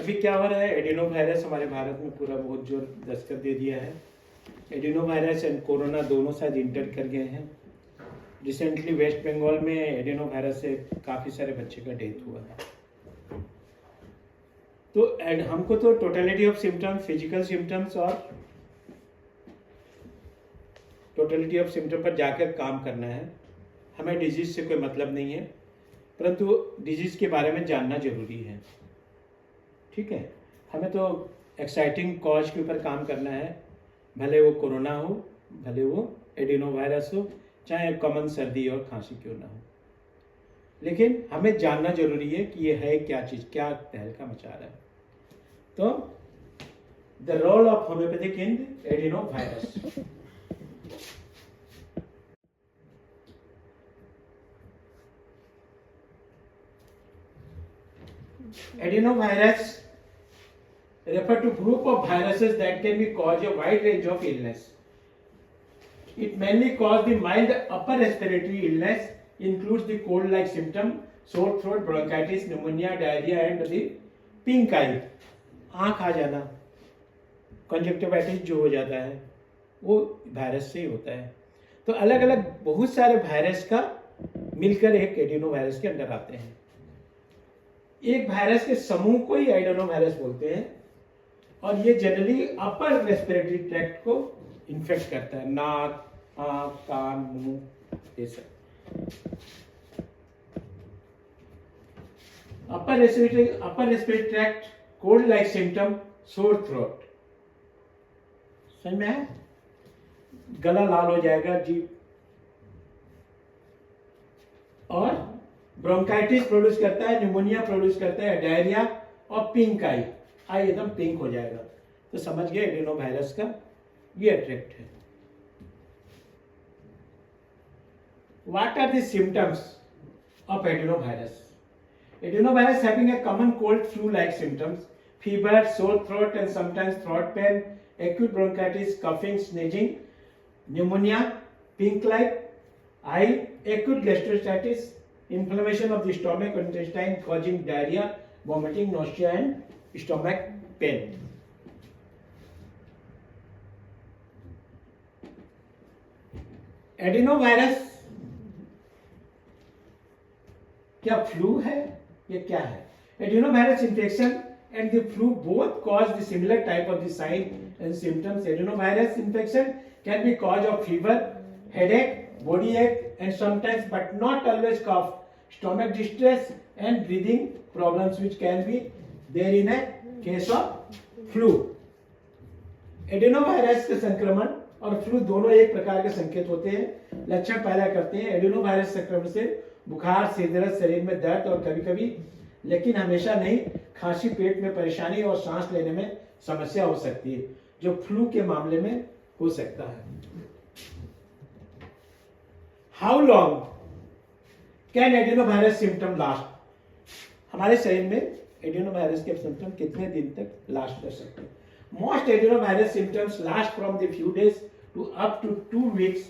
अभी क्या हो रहा है, एडिनो वायरस हमारे भारत में पूरा बहुत जोर दस्तक दे दिया है। एडिनो वायरस एंड कोरोना दोनों शायद इंटर कर गए हैं। रिसेंटली वेस्ट बंगाल में एडिनो वायरस से काफ़ी सारे बच्चे का डेथ हुआ है। तो हमको तो totality of symptoms, physical symptoms और टोटलिटी ऑफ सिम्टम पर जाकर काम करना है। हमें डिजीज से कोई मतलब नहीं है, परंतु डिजीज के बारे में जानना जरूरी है। ठीक है, हमें तो एक्साइटिंग कॉज के ऊपर काम करना है, भले वो कोरोना हो, भले वो एडिनो वायरस हो, चाहे कॉमन सर्दी और खांसी क्यों ना हो, लेकिन हमें जानना जरूरी है कि ये है क्या चीज़, क्या तहलका मचा रहा है। तो the role of homeopathic in adenovirus. Adenovirus refer to group of viruses that can be cause a wide range of illness. It mainly cause the mild upper respiratory illness, includes the cold-like symptom, sore throat, bronchitis, pneumonia, diarrhea, and the pink eye. आँख आ जाना, conjunctivitis जो हो जाता है वो virus से ही होता है। तो अलग अलग बहुत सारे वायरस का मिलकर एक एडिनो वायरस के अंदर आते हैं। एक वायरस के समूह को ही एडिनो वायरस बोलते हैं और ये जनरली अपर रेस्पिरेटरी ट्रैक्ट को इन्फेक्ट करता है, नाक, आंख, कान, मुंह, ये सब। Upper respiratory tract, cold like symptom, sore throat. समझ में है? गला लाल हो जाएगा, जीभ, और ब्रोंकाइटिस प्रोड्यूस करता है, न्यूमोनिया प्रोड्यूस करता है, डायरिया और पिंक आई एकदम पिंक हो जाएगा। तो समझ गए एडिनो वायरस का ये अट्रैक्ट है। What are the symptoms of adenovirus? Adenovirus having a common cold flu like symptoms, fever, sore throat and sometimes throat pain, acute bronchitis, coughing, sneezing, pneumonia, pink-like eye, acute gastritis, inflammation of the stomach or intestine causing diarrhea, vomiting, nausea and stomach pain. Adenovirus क्या flu है या क्या है? Adenovirus infection and the flu both cause the similar type of the sign and symptoms. Adenovirus infection can be cause of fever, headache, body ache, and sometimes but not always cough, stomach distress and breathing problems which can be there in a case of flu. Adenovirus के संक्रमण और flu दोनों एक प्रकार के संकेत होते हैं, लक्षण पैदा करते हैं। एडिनोवायरस संक्रमण से बुखार, सिर दर्द, शरीर में दर्द और कभी कभी, लेकिन हमेशा नहीं, खांसी, पेट में परेशानी और सांस लेने में समस्या हो सकती है, जो फ्लू के मामले में हो सकता है। How long can adenovirus symptom last? हमारे शरीर में एडिनोवायरस के सिम्टम कितने दिन तक लास्ट कर सकते हैं? Most adenovirus symptoms last from the few days to up to 2 weeks.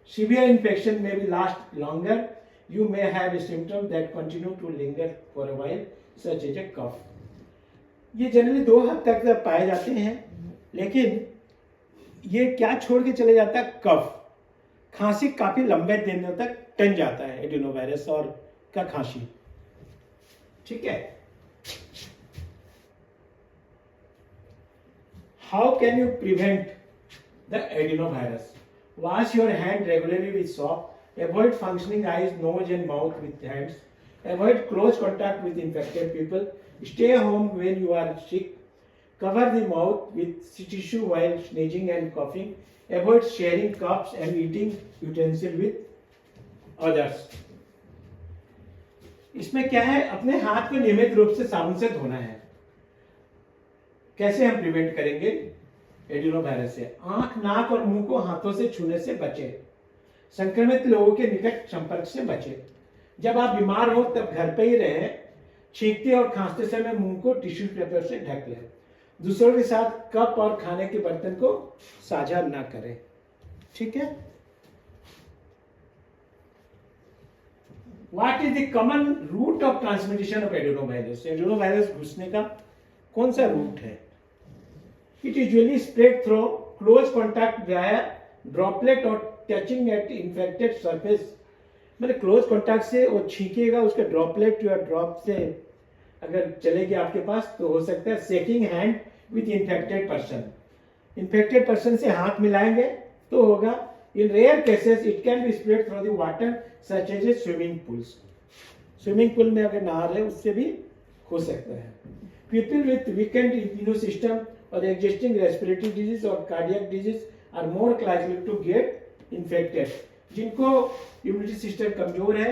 Severe infection may be last longer. You may have a symptom that continue to linger for a while, such as a cough. ये generally 2 हफ्ते तक पाए जाते हैं, लेकिन ये क्या छोड़ के चले जाता है? कफ, खांसी काफी लंबे दिनों तक टन जाता है एडिनोवायरस और का खांसी। ठीक है, how can you prevent the adenovirus? Wash your hand regularly with soap. Avoid functioning eyes, nose and mouth with hands. Avoid close contact with infected people. Stay home when you are sick. Cover the mouth with tissue while sneezing and coughing. Avoid sharing cups and eating utensils with others. इसमें क्या है, अपने हाथ को नियमित रूप से साबुन से धोना है। कैसे हम प्रिवेंट करेंगे एडिनोवायरस से? आंख, नाक और मुंह को हाथों से छूने से बचें। संक्रमित लोगों के निकट संपर्क से बचें। जब आप बीमार हो तब घर पे ही रहें। छींकते और खांसते समय मुंह को टिश्यू पेपर से ढक लें। दूसरों के साथ कप और खाने के बर्तन को साझा ना करें। ठीक है। What is the common route of transmission of adenovirus? Adenovirus घुसने का कौन सा रूट है? It usually spread through close contact via droplet और टचिंग एट इन्फेक्टेड सरफेस। मतलब क्लोज कॉन्टैक्ट से वो छींकेगा, उसके ड्रॉपलेट या ड्रॉप से अगर चलेगी आपके पास तो हो सकता है shaking hand with infected person. Infected person से हाथ मिलाएंगे तो होगा। In rare cases it can be spread through the water such as a swimming pools. Swimming pool में अगर नहा रहे उससे भी हो सकता है। People with weakened immuno system और एग्जिस्टिंग रेस्पिरेटरी डिजीज और cardiac disease are more likely to get infected. जिनको इम्यूनिटी सिस्टम कमजोर है,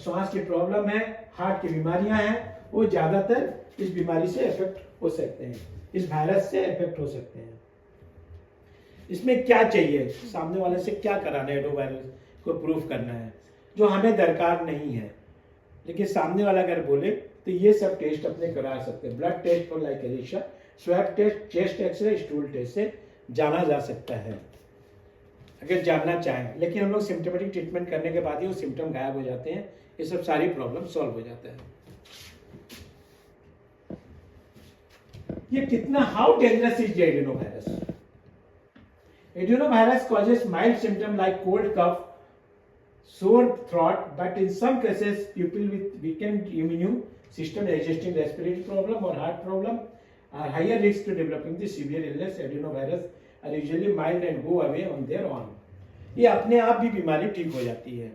श्वास की प्रॉब्लम है, हार्ट की बीमारियां हैं, वो ज्यादातर इस बीमारी से इफेक्ट हो सकते हैं, इस वायरस से इफेक्ट हो सकते हैं। इसमें क्या चाहिए, सामने वाले से क्या कराना है, एडोवायरस को प्रूफ करना है जो हमें दरकार नहीं है, लेकिन सामने वाला अगर बोले तो ये सब टेस्ट अपने करा सकते हैं। Blood test for like ELISA, swab test, chest x-ray, stool test से जाना जा सकता है अगर जानना चाहें। लेकिन हम लोग सिम्टोमेटिक ट्रीटमेंट करने के बाद ही वो सिम्टम गायब हो जाते हैं, ये सब सारी प्रॉब्लम सॉल्व हो जाता है। ये कितना, how dangerous is adenovirus? Adenovirus causes mild symptom like cold cough, sore throat, but in some cases people with weakened immune system, existing respiratory problem or heart problem are higher risk to developing the severe illness. Adenovirus are usually mild and go away on their own. ये अपने आप भी बीमारी ठीक हो जाती है।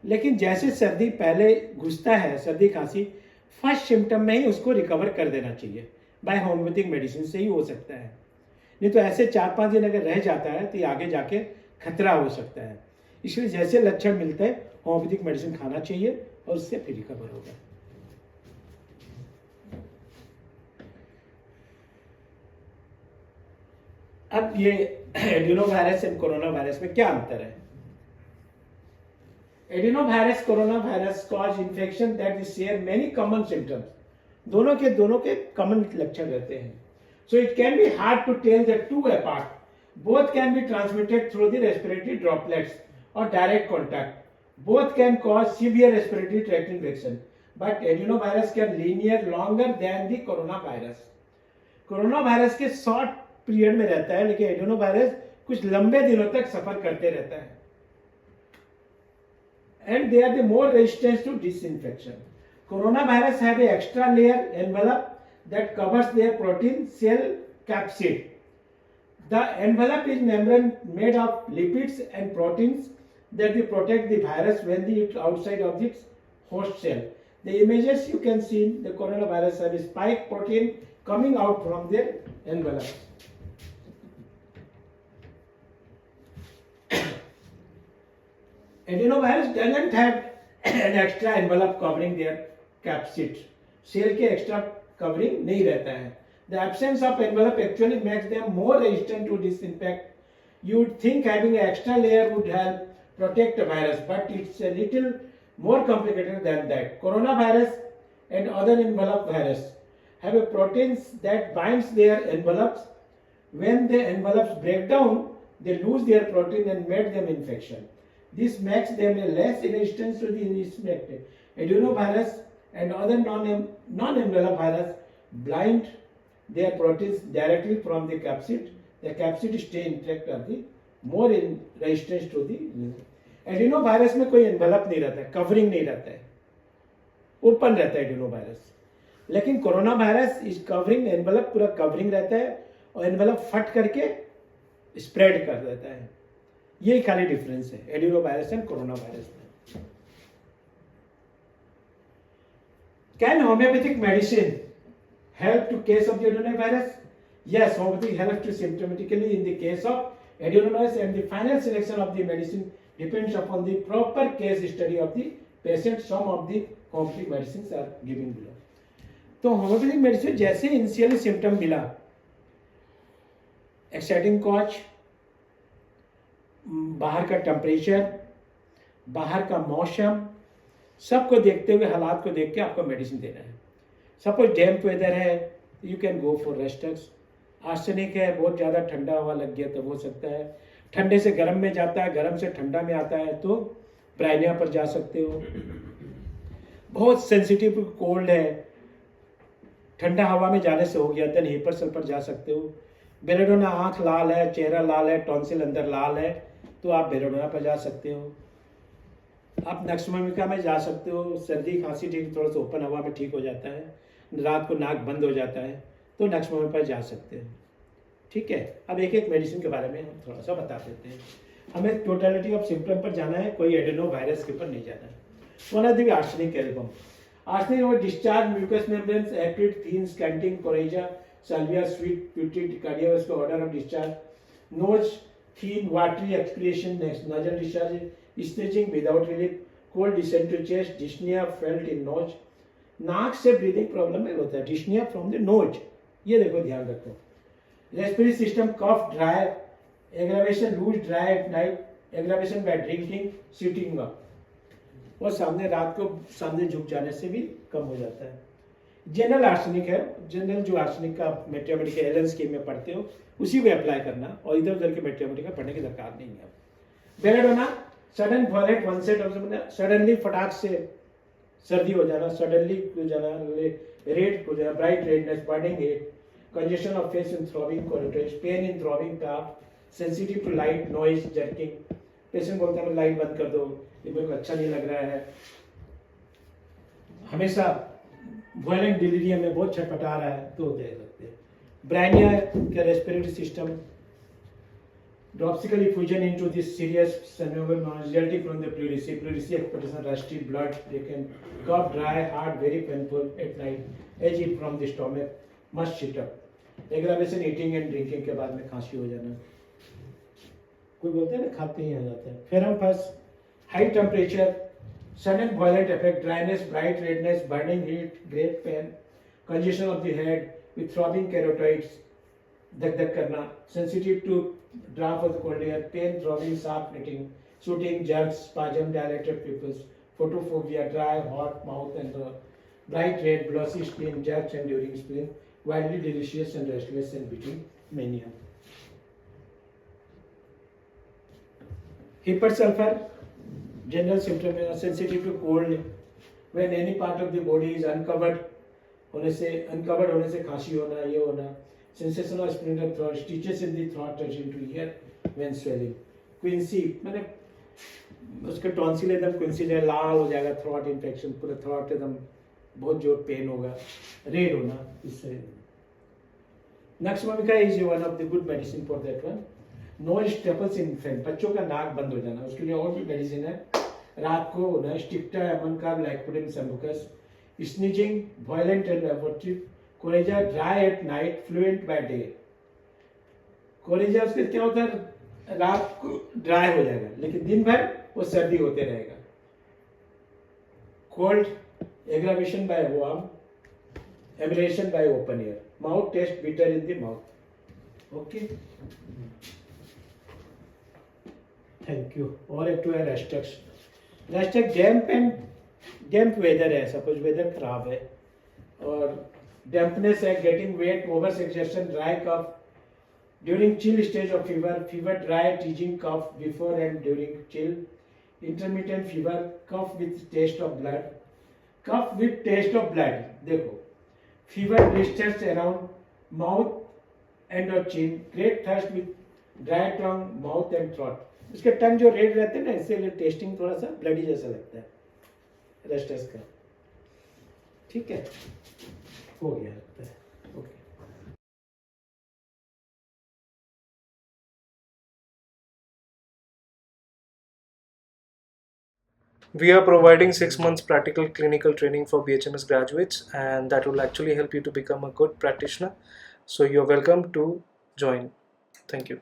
लेकिन जैसे सर्दी पहले घुसता है, सर्दी खांसी फर्स्ट सिम्टम में ही उसको रिकवर कर देना चाहिए। बाय होम्योपैथिक मेडिसिन से ही हो सकता है, नहीं तो ऐसे 4-5 दिन अगर रह जाता है तो आगे जाके खतरा हो सकता है। इसलिए जैसे लक्षण मिलते हैं होम्योपैथिक मेडिसिन खाना चाहिए और उससे फिर रिकवर होगा। अब ये एडिनोवायरस और कोरोना वायरस में क्या अंतर है? Adenovirus, corona virus cause infection that share many common symptoms. दोनों के कॉमन लक्षण रहते हैं। So it can be hard to tell the two apart. Both can be transmitted through the respiratory droplets or direct contact. Both can cause severe respiratory tract infection. But adenovirus can linear longer than the coronavirus. Coronavirus के short period में रहता है, लेकिन adenovirus कुछ लंबे दिनों तक सफर करते रहता है। And they are the more resistant to disinfection. Coronavirus have an extra layer envelope that covers their protein cell capsid. The envelope is membrane made of lipids and proteins that they protect the virus when it's outside of its host cell. The images you can see in the coronavirus have a spike protein coming out from their envelope. Adenovirus doesn't have an extra envelope covering their capsid. Cell के extra covering नहीं रहता है। The absence of envelope actually makes them more resistant to this infect. You would think having an extra layer would help protect the virus, but it's a little more complicated than that. Coronavirus and other envelope virus have a proteins that binds their envelopes. When the envelopes break down, they lose their protein and make them infection. This makes them a less resistant to the infected. Adenovirus and other non-envelope virus blind their proteins directly from the capsid. The capsid stay intact of the more in resistance to the adenovirus में कोई envelope नहीं रहता है, covering नहीं रहता है, open रहता है एडिनोवायरस। लेकिन कोरोना वायरस इस कवरिंग, एनवेलप पूरा कवरिंग रहता है और एनवेलप फट करके स्प्रेड कर देता है। यही खाली डिफरेंस है एडिनोवायरस एंड कोरोना वायरस में। Can homeopathic medicine help to case of the adenovirus? Yes, homeopathy helps to symptomatically in the case of adenovirus, and the final selection of the medicine depends upon the proper case study of the patient. Some of the homeopathic medicines are given below. तो homeopathic medicine जैसे initially symptom मिला, exciting कॉच, बाहर का temperature, बाहर का मौसम, सबको देखते हुए, हालात को देख के आपको मेडिसिन देना है। सपोज डैम्प वेदर है, you can go for rhus tox. Arsenic है, बहुत ज़्यादा ठंडा हवा लग गया तो हो सकता है। ठंडे से गर्म में जाता है, गर्म से ठंडा में आता है तो ब्राइनिया पर जा सकते हो। बहुत सेंसिटिव कोल्ड है, ठंडा हवा में जाने से हो गया, देन हिपर सल्फर जा सकते हो। बेलेडोना आँख लाल है, चेहरा लाल है, टॉन्सिल अंदर लाल है, तो आप बेलेडोना पर जा सकते हो। आप नक्सममिका में जा सकते हो, सर्दी खांसी ठीक थोड़ा सा ओपन हवा में ठीक हो जाता है, रात को नाक बंद हो जाता है, तो नक्सममिका पर जा सकते हैं। ठीक है, अब एक एक मेडिसिन के बारे में हम थोड़ा सा बता देते हैं। हमें टोटलिटी ऑफ सिम्टम पर जाना है, कोई एडेनो वायरस के ऊपर नहीं जाना है। One of the arsenic album, arsenic और discharge mucous membranes active thin scanty coryza saliva sweet putrid कार्डियोस का order of discharge, nose thin watery excoriation nasal discharge, sneezing without relief, cold descent to chest, dyspnoea felt in nose, नाक से breathing problem में होता है, dyspnoea from the nose, ये देखो ध्यान रखो। Respiratory system cough dry, aggravation loose dry at night, aggravation by drinking sitting up, और सामने रात को सामने झुक जाने से भी कम हो जाता है। जनरल आर्सेनिक है, जनरल जो आर्सेनिक का मैथमेटिक्स एलन स्कीम में पढ़ते हो उसी को अप्लाई करना, और इधर उधर के मैथमेटिक्स पढ़ने की दरकार नहीं है। Belladonna sudden violent onset of, suddenly फटाक से सर्दी हो जाना, सडनली हो जाना, रेड हो जाना, bright redness, burning head, congestion of face and throbbing corridors, pain in throbbing calf, sensitive to light, noise, jerking, patient बोलता है लाइट बंद कर दो, ये मेरे को अच्छा नहीं लग रहा है, हमेशा वायलेंट डिलीरियम में बहुत छटपटा रहा है, तो दे सकते हैं। ब्राइनिया का respiratory system, dropsical effusion into this serious synovial resulting from the pleurisy, pleurisy expectation, rusty blood, they can cough, dry, hard, very painful at night, as if from the stomach, must sit up, aggravation eating and drinking के बाद में खांसी हो जाना, कोई बोलते हैं ना खाते ही आ जाते हैं। Ferrum phos, high temperature, sudden violent effect, dryness, bright redness, burning heat, great pain, congestion of the head with throbbing carotids, धक धक करना, sensitive to draft of the cold air, pain, throbbing, sharp knitting, shooting, jerks, spasm, dilated pupils, photophobia, dry hot mouth and bright red glossy skin, jerks and during spleen, wildly delicious and restless and beating mania. Hypersulfur, general symptom is sensitive to cold, when any part of the body is uncovered होने से खांसी होना, ये होना, sensation of splinter throat, stitches in the throat touching to ear when swelling, quinsy, मैंने उसका tonsil एकदम Quincy जो लाल हो जाएगा, थ्रॉट इन्फेक्शन, पूरा थ्रॉट एकदम बहुत जोर पेन होगा, रेड होना, इससे nux vomica is one of the good medicine for that one. Nose staples in infant, बच्चों का नाक बंद हो जाना, उसके लिए और भी मेडिसिन है, रात को होना, sticta ammon carb lactodin sambucus, sneezing violent and abortive, coryza dry at night, fluent by day. Coryza उसके क्या होता है, रात को ड्राई हो जाएगा लेकिन दिन भर वो सर्दी होते रहेगा। Cold, aggravation by warm, aberration by open air, mouth taste bitter in the mouth. Okay, thank you। और एक तो है रेस्टक्स, रेस्टक्स डैम्प वेदर है, सपोज वेदर खराब है और डैम्पनेस है, getting wet, over exertion, dry cough during chill stage of fever, fever dry teasing cough before and during chill, intermittent fever, cough with taste of blood, cough with taste of blood, देखो fever, blisters around mouth and और chin, great thirst with dry tongue, mouth and throat, उसके tongue जो red रहते हैं ना, इससे testing थोड़ा सा ब्लडी जैसा लगता है रेस्टस का। ठीक है, हो गया लगता है। Okay, We are providing 6 months practical clinical training for BHMS graduates, and that will actually help you to become a good practitioner. So you're welcome to join. Thank you.